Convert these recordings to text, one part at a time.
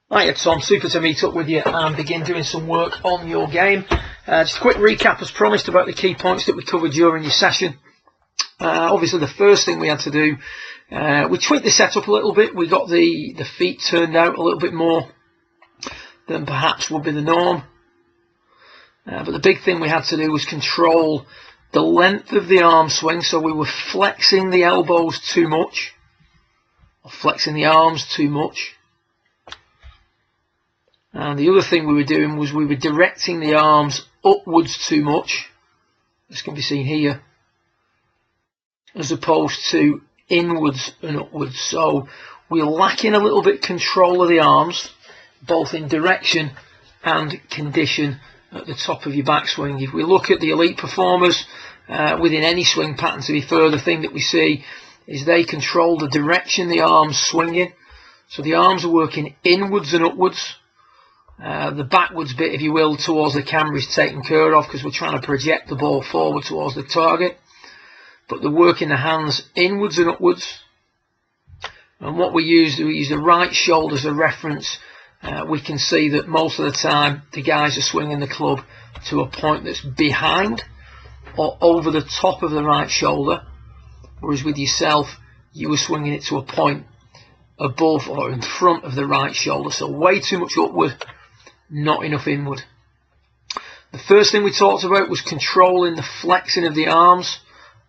Hiya Tom, super to meet up with you and begin doing some work on your game. Just a quick recap as promised about the key points that we covered during your session. Obviously the first thing we had to do, we tweaked the setup a little bit. We got the feet turned out a little bit more than perhaps would be the norm. But the big thing we had to do was control the length of the arm swing, so we were flexing the elbows too much, or flexing the arms too much. And the other thing we were doing was we were directing the arms upwards too much. This can be seen here, as opposed to inwards and upwards. So we're lacking a little bit control of the arms, both in direction and condition at the top of your backswing. If we look at the elite performers within any swing pattern, to be fair, the thing that we see is they control the direction the arms swinging. So the arms are working inwards and upwards. The backwards bit, if you will, towards the camera is taken care of because we're trying to project the ball forward towards the target. But the work in the hands inwards and upwards. And what we use the right shoulder as a reference. We can see that most of the time the guys are swinging the club to a point that's behind or over the top of the right shoulder, whereas with yourself you were swinging it to a point above or in front of the right shoulder, so way too much upward, not enough inward. The first thing we talked about was controlling the flexing of the arms.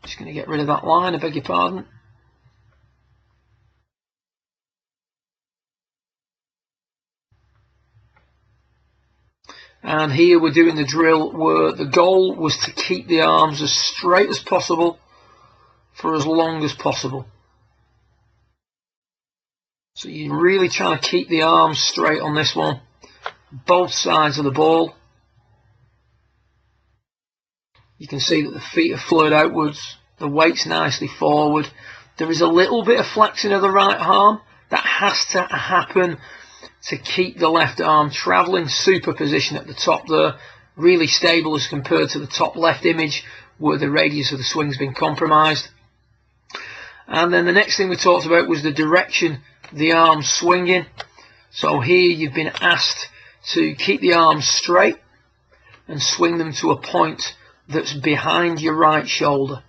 Just going to get rid of that line, I beg your pardon. And here we're doing the drill where the goal was to keep the arms as straight as possible for as long as possible. So you're really trying to keep the arms straight on this one, both sides of the ball. You can see that the feet are fluid outwards, the weight's nicely forward. There is a little bit of flexing of the right arm that has to happen to keep the left arm travelling. Superposition at the top there, really stable as compared to the top left image where the radius of the swing's been compromised. And then the next thing we talked about was the direction the arms swinging. So here you've been asked to keep the arms straight and swing them to a point that's behind your right shoulder.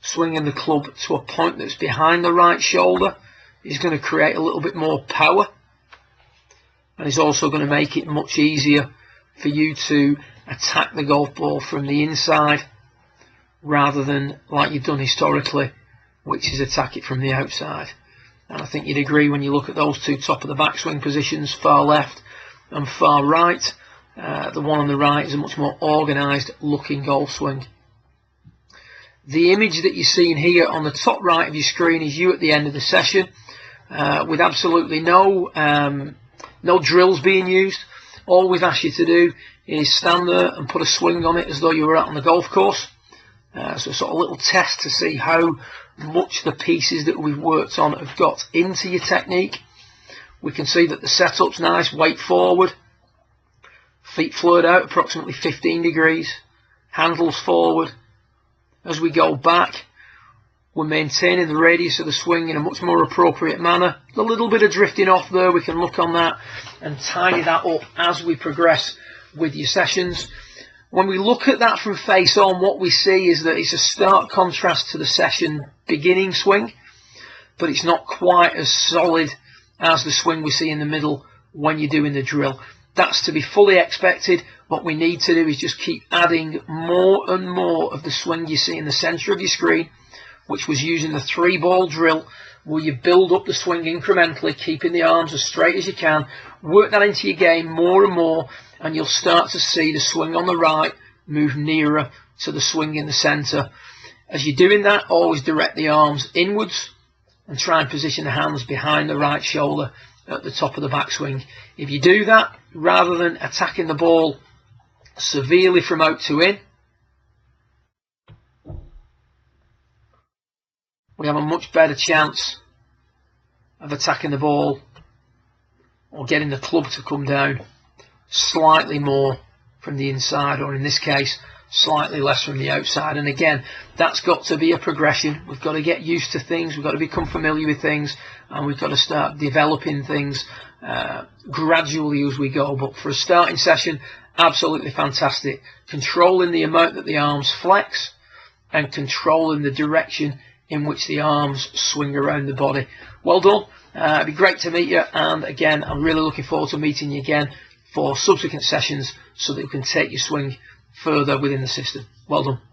Swinging the club to a point that's behind the right shoulder is going to create a little bit more power, and is also going to make it much easier for you to attack the golf ball from the inside rather than like you've done historically, which is attack it from the outside. And I think you'd agree when you look at those two top of the backswing positions, far left and far right. The one on the right is a much more organised looking golf swing. The image that you're seeing here on the top right of your screen is you at the end of the session, with absolutely no drills being used. All we've asked you to do is stand there and put a swing on it as though you were out on the golf course. So sort of a little test to see how much the pieces that we've worked on have got into your technique. We can see that the setup's nice, weight forward, feet fluid out approximately 15 degrees, handles forward. As we go back, we're maintaining the radius of the swing in a much more appropriate manner. A little bit of drifting off there, we can look on that and tidy that up as we progress with your sessions. When we look at that from face on, what we see is that it's a stark contrast to the session beginning swing, but it's not quite as solid as the swing we see in the middle when you're doing the drill. That's to be fully expected. What we need to do is just keep adding more and more of the swing you see in the centre of your screen, which was using the 3-ball drill, where you build up the swing incrementally, keeping the arms as straight as you can. Work that into your game more and more, and you'll start to see the swing on the right move nearer to the swing in the centre. As you're doing that, always direct the arms inwards and try and position the hands behind the right shoulder at the top of the backswing. If you do that, rather than attacking the ball severely from out to in, we have a much better chance of attacking the ball or getting the club to come down slightly more from the inside, or in this case slightly less from the outside. And again, that's got to be a progression. We've got to get used to things, we've got to become familiar with things, and we've got to start developing things gradually as we go. But for a starting session, absolutely fantastic. Controlling the amount that the arms flex and controlling the direction in which the arms swing around the body. Well done. It'd be great to meet you, and again, I'm really looking forward to meeting you again for subsequent sessions so that we can take your swing further within the system. Well done.